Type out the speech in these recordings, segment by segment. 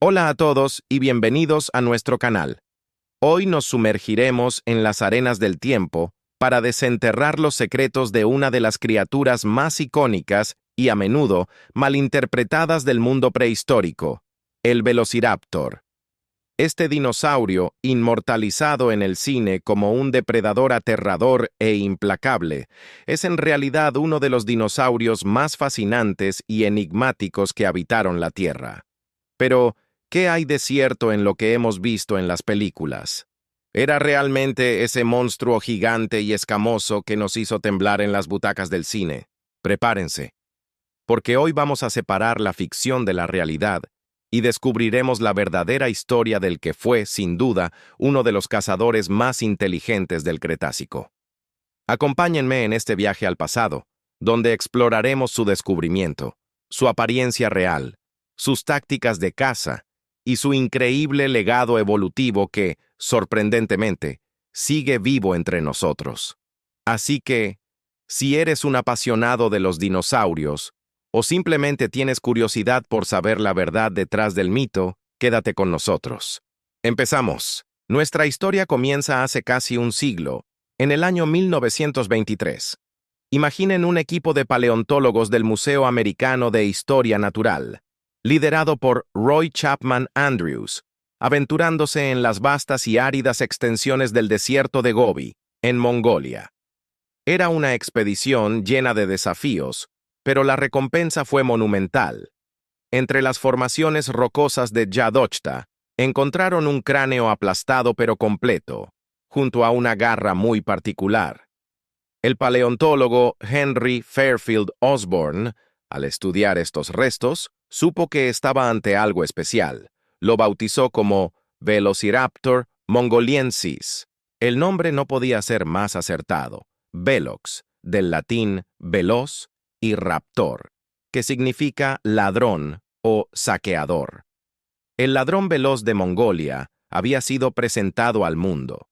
Hola a todos y bienvenidos a nuestro canal. Hoy nos sumergiremos en las arenas del tiempo para desenterrar los secretos de una de las criaturas más icónicas y a menudo malinterpretadas del mundo prehistórico, el Velociraptor. Este dinosaurio, inmortalizado en el cine como un depredador aterrador e implacable, es en realidad uno de los dinosaurios más fascinantes y enigmáticos que habitaron la Tierra. Pero, ¿qué hay de cierto en lo que hemos visto en las películas? ¿Era realmente ese monstruo gigante y escamoso que nos hizo temblar en las butacas del cine? Prepárense, porque hoy vamos a separar la ficción de la realidad y descubriremos la verdadera historia del que fue, sin duda, uno de los cazadores más inteligentes del Cretácico. Acompáñenme en este viaje al pasado, donde exploraremos su descubrimiento, su apariencia real, sus tácticas de caza y su increíble legado evolutivo que, sorprendentemente, sigue vivo entre nosotros. Así que, si eres un apasionado de los dinosaurios, o simplemente tienes curiosidad por saber la verdad detrás del mito, quédate con nosotros. Empezamos. Nuestra historia comienza hace casi un siglo, en el año 1923. Imaginen un equipo de paleontólogos del Museo Americano de Historia Natural, liderado por Roy Chapman Andrews, aventurándose en las vastas y áridas extensiones del desierto de Gobi, en Mongolia. Era una expedición llena de desafíos, pero la recompensa fue monumental. Entre las formaciones rocosas de Yadochta, encontraron un cráneo aplastado pero completo, junto a una garra muy particular. El paleontólogo Henry Fairfield Osborn, al estudiar estos restos, supo que estaba ante algo especial. Lo bautizó como Velociraptor mongoliensis. El nombre no podía ser más acertado. Velox, del latín veloz, y raptor, que significa ladrón o saqueador. El ladrón veloz de Mongolia había sido presentado al mundo.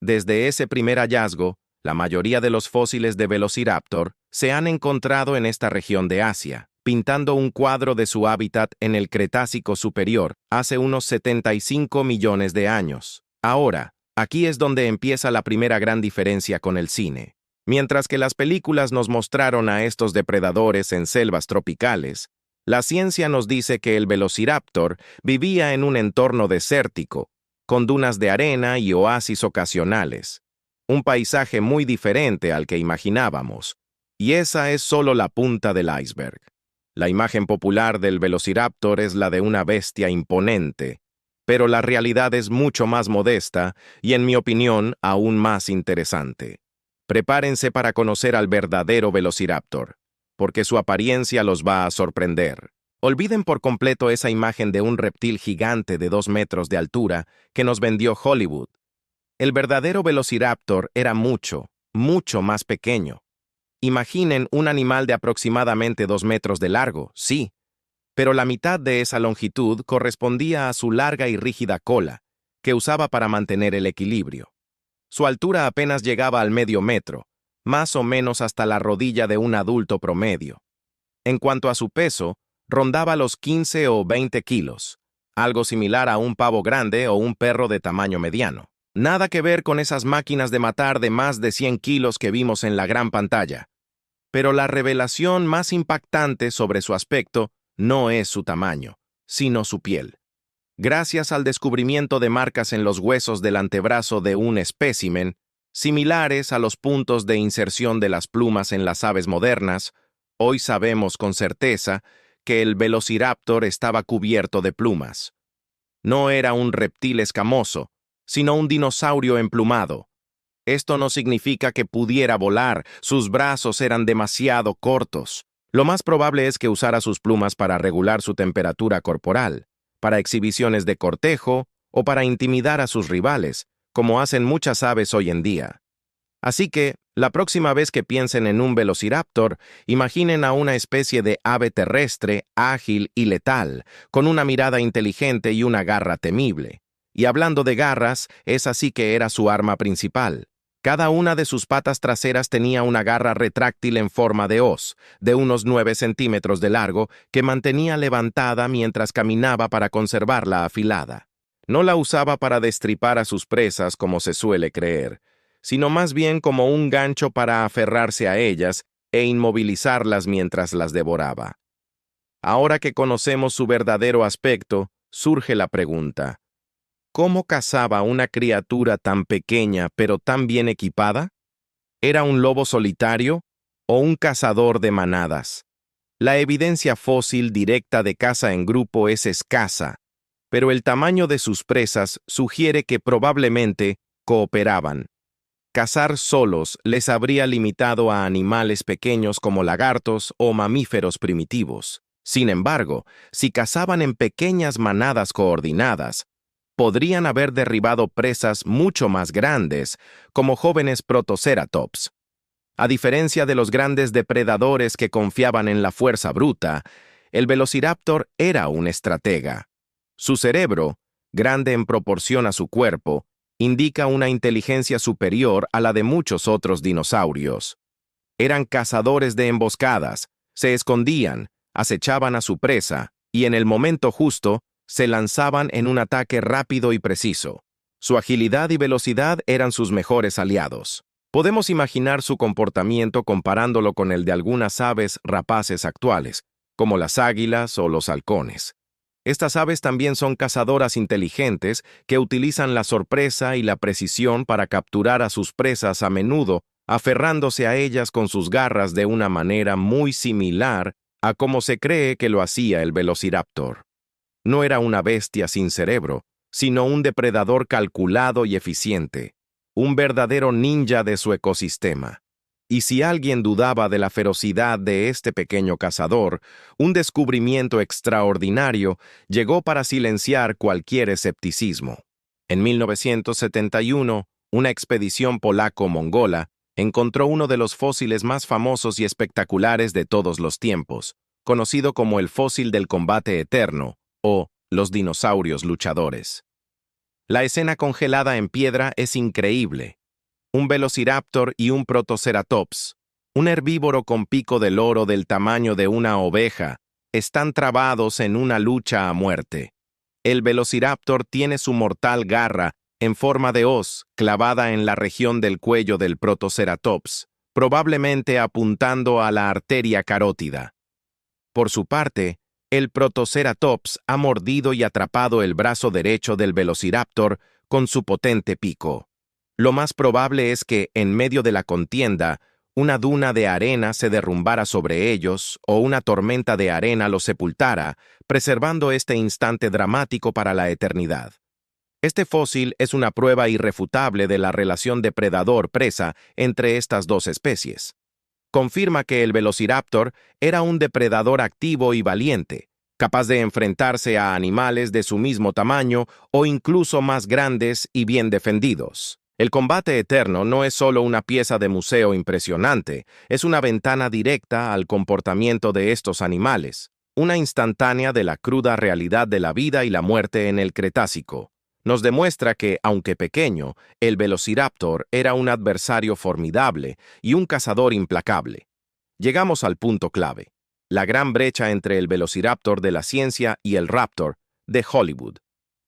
Desde ese primer hallazgo, la mayoría de los fósiles de Velociraptor se han encontrado en esta región de Asia, pintando un cuadro de su hábitat en el Cretácico superior hace unos 75 millones de años. Ahora, aquí es donde empieza la primera gran diferencia con el cine. Mientras que las películas nos mostraron a estos depredadores en selvas tropicales, la ciencia nos dice que el Velociraptor vivía en un entorno desértico, con dunas de arena y oasis ocasionales. Un paisaje muy diferente al que imaginábamos. Y esa es solo la punta del iceberg. La imagen popular del Velociraptor es la de una bestia imponente, pero la realidad es mucho más modesta y, en mi opinión, aún más interesante. Prepárense para conocer al verdadero Velociraptor, porque su apariencia los va a sorprender. Olviden por completo esa imagen de un reptil gigante de 2 metros de altura que nos vendió Hollywood. El verdadero Velociraptor era mucho, mucho más pequeño. Imaginen un animal de aproximadamente 2 metros de largo, sí, pero la mitad de esa longitud correspondía a su larga y rígida cola, que usaba para mantener el equilibrio. Su altura apenas llegaba al medio metro, más o menos hasta la rodilla de un adulto promedio. En cuanto a su peso, rondaba los 15 o 20 kilos, algo similar a un pavo grande o un perro de tamaño mediano. Nada que ver con esas máquinas de matar de más de 100 kilos que vimos en la gran pantalla. Pero la revelación más impactante sobre su aspecto no es su tamaño, sino su piel. Gracias al descubrimiento de marcas en los huesos del antebrazo de un espécimen, similares a los puntos de inserción de las plumas en las aves modernas, hoy sabemos con certeza que el Velociraptor estaba cubierto de plumas. No era un reptil escamoso, sino un dinosaurio emplumado. Esto no significa que pudiera volar, sus brazos eran demasiado cortos. Lo más probable es que usara sus plumas para regular su temperatura corporal, para exhibiciones de cortejo o para intimidar a sus rivales, como hacen muchas aves hoy en día. Así que, la próxima vez que piensen en un Velociraptor, imaginen a una especie de ave terrestre, ágil y letal, con una mirada inteligente y una garra temible. Y hablando de garras, esa sí que era su arma principal. Cada una de sus patas traseras tenía una garra retráctil en forma de hoz, de unos 9 centímetros de largo, que mantenía levantada mientras caminaba para conservarla afilada. No la usaba para destripar a sus presas como se suele creer, sino más bien como un gancho para aferrarse a ellas e inmovilizarlas mientras las devoraba. Ahora que conocemos su verdadero aspecto, surge la pregunta: ¿cómo cazaba una criatura tan pequeña pero tan bien equipada? ¿Era un lobo solitario o un cazador de manadas? La evidencia fósil directa de caza en grupo es escasa, pero el tamaño de sus presas sugiere que probablemente cooperaban. Cazar solos les habría limitado a animales pequeños como lagartos o mamíferos primitivos. Sin embargo, si cazaban en pequeñas manadas coordinadas, podrían haber derribado presas mucho más grandes, como jóvenes protoceratops. A diferencia de los grandes depredadores que confiaban en la fuerza bruta, el Velociraptor era un estratega. Su cerebro, grande en proporción a su cuerpo, indica una inteligencia superior a la de muchos otros dinosaurios. Eran cazadores de emboscadas, se escondían, acechaban a su presa y en el momento justo se lanzaban en un ataque rápido y preciso. Su agilidad y velocidad eran sus mejores aliados. Podemos imaginar su comportamiento comparándolo con el de algunas aves rapaces actuales, como las águilas o los halcones. Estas aves también son cazadoras inteligentes que utilizan la sorpresa y la precisión para capturar a sus presas, a menudo aferrándose a ellas con sus garras de una manera muy similar a como se cree que lo hacía el Velociraptor. No era una bestia sin cerebro, sino un depredador calculado y eficiente, un verdadero ninja de su ecosistema. Y si alguien dudaba de la ferocidad de este pequeño cazador, un descubrimiento extraordinario llegó para silenciar cualquier escepticismo. En 1971, una expedición polaco-mongola encontró uno de los fósiles más famosos y espectaculares de todos los tiempos, conocido como el fósil del combate eterno, o los dinosaurios luchadores. La escena congelada en piedra es increíble. Un velociraptor y un protoceratops, un herbívoro con pico de loro del tamaño de una oveja, están trabados en una lucha a muerte. El velociraptor tiene su mortal garra en forma de hoz clavada en la región del cuello del protoceratops, probablemente apuntando a la arteria carótida. Por su parte, el protoceratops ha mordido y atrapado el brazo derecho del velociraptor con su potente pico. Lo más probable es que, en medio de la contienda, una duna de arena se derrumbara sobre ellos o una tormenta de arena los sepultara, preservando este instante dramático para la eternidad. Este fósil es una prueba irrefutable de la relación depredador-presa entre estas dos especies. Confirma que el Velociraptor era un depredador activo y valiente, capaz de enfrentarse a animales de su mismo tamaño o incluso más grandes y bien defendidos. El combate eterno no es solo una pieza de museo impresionante, es una ventana directa al comportamiento de estos animales, una instantánea de la cruda realidad de la vida y la muerte en el Cretácico. Nos demuestra que, aunque pequeño, el Velociraptor era un adversario formidable y un cazador implacable. Llegamos al punto clave: la gran brecha entre el Velociraptor de la ciencia y el Raptor de Hollywood.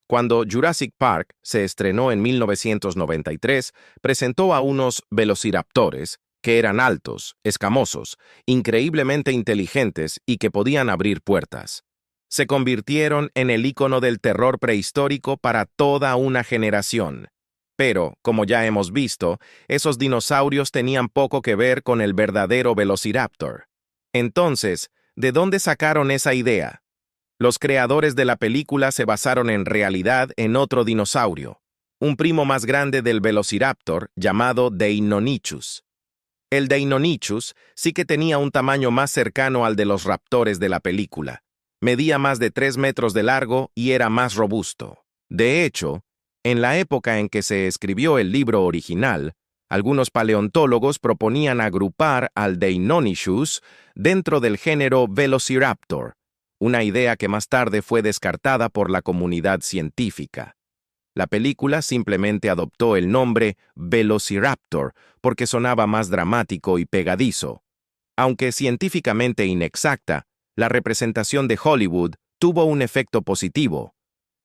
Cuando Jurassic Park se estrenó en 1993, presentó a unos velociraptores que eran altos, escamosos, increíblemente inteligentes y que podían abrir puertas. Se convirtieron en el ícono del terror prehistórico para toda una generación. Pero, como ya hemos visto, esos dinosaurios tenían poco que ver con el verdadero Velociraptor. Entonces, ¿de dónde sacaron esa idea? Los creadores de la película se basaron en realidad en otro dinosaurio, un primo más grande del Velociraptor llamado Deinonychus. El Deinonychus sí que tenía un tamaño más cercano al de los raptores de la película. Medía más de 3 metros de largo y era más robusto. De hecho, en la época en que se escribió el libro original, algunos paleontólogos proponían agrupar al Deinonychus dentro del género Velociraptor, una idea que más tarde fue descartada por la comunidad científica. La película simplemente adoptó el nombre Velociraptor porque sonaba más dramático y pegadizo. Aunque científicamente inexacta, la representación de Hollywood tuvo un efecto positivo.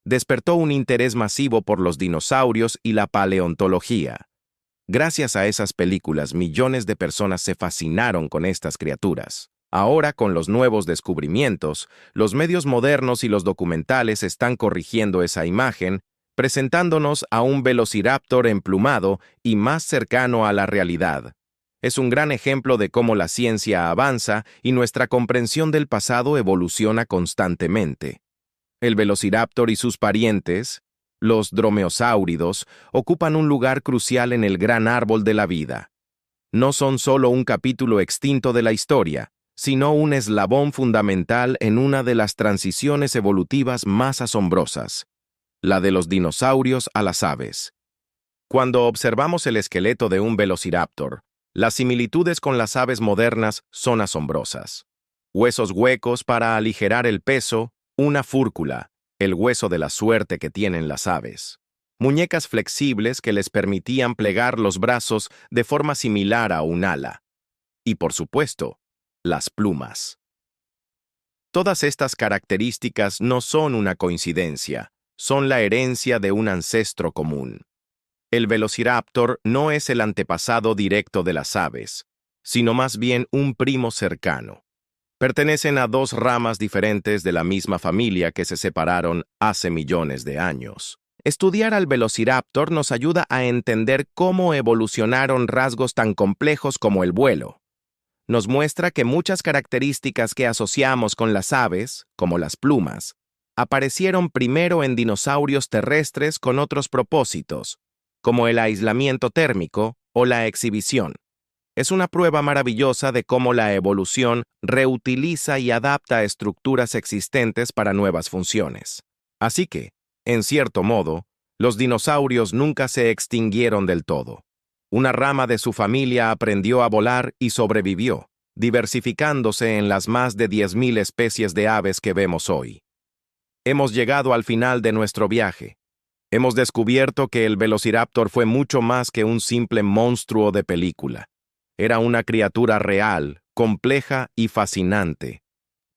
Despertó un interés masivo por los dinosaurios y la paleontología. Gracias a esas películas, millones de personas se fascinaron con estas criaturas. Ahora, con los nuevos descubrimientos, los medios modernos y los documentales están corrigiendo esa imagen, presentándonos a un velociraptor emplumado y más cercano a la realidad. Es un gran ejemplo de cómo la ciencia avanza y nuestra comprensión del pasado evoluciona constantemente. El velociraptor y sus parientes, los dromeosáuridos, ocupan un lugar crucial en el gran árbol de la vida. No son solo un capítulo extinto de la historia, sino un eslabón fundamental en una de las transiciones evolutivas más asombrosas, la de los dinosaurios a las aves. Cuando observamos el esqueleto de un velociraptor, las similitudes con las aves modernas son asombrosas. Huesos huecos para aligerar el peso, una fúrcula, el hueso de la suerte que tienen las aves. Muñecas flexibles que les permitían plegar los brazos de forma similar a un ala. Y por supuesto, las plumas. Todas estas características no son una coincidencia, son la herencia de un ancestro común. El velociraptor no es el antepasado directo de las aves, sino más bien un primo cercano. Pertenecen a dos ramas diferentes de la misma familia que se separaron hace millones de años. Estudiar al velociraptor nos ayuda a entender cómo evolucionaron rasgos tan complejos como el vuelo. Nos muestra que muchas características que asociamos con las aves, como las plumas, aparecieron primero en dinosaurios terrestres con otros propósitos, como el aislamiento térmico o la exhibición. Es una prueba maravillosa de cómo la evolución reutiliza y adapta estructuras existentes para nuevas funciones. Así que, en cierto modo, los dinosaurios nunca se extinguieron del todo. Una rama de su familia aprendió a volar y sobrevivió, diversificándose en las más de 10.000 especies de aves que vemos hoy. Hemos llegado al final de nuestro viaje. Hemos descubierto que el velociraptor fue mucho más que un simple monstruo de película. Era una criatura real, compleja y fascinante.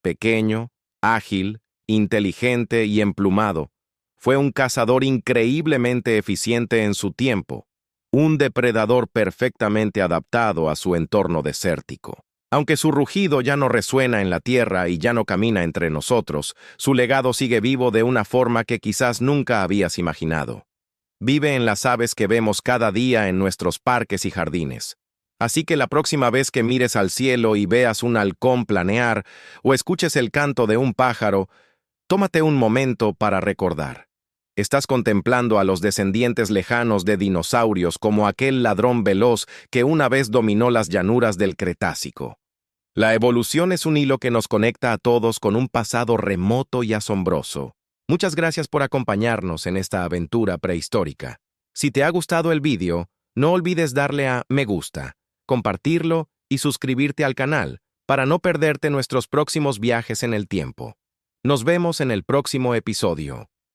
Pequeño, ágil, inteligente y emplumado. Fue un cazador increíblemente eficiente en su tiempo, un depredador perfectamente adaptado a su entorno desértico. Aunque su rugido ya no resuena en la tierra y ya no camina entre nosotros, su legado sigue vivo de una forma que quizás nunca habías imaginado. Vive en las aves que vemos cada día en nuestros parques y jardines. Así que la próxima vez que mires al cielo y veas un halcón planear o escuches el canto de un pájaro, tómate un momento para recordar. Estás contemplando a los descendientes lejanos de dinosaurios como aquel ladrón veloz que una vez dominó las llanuras del Cretácico. La evolución es un hilo que nos conecta a todos con un pasado remoto y asombroso. Muchas gracias por acompañarnos en esta aventura prehistórica. Si te ha gustado el vídeo, no olvides darle a me gusta, compartirlo y suscribirte al canal para no perderte nuestros próximos viajes en el tiempo. Nos vemos en el próximo episodio.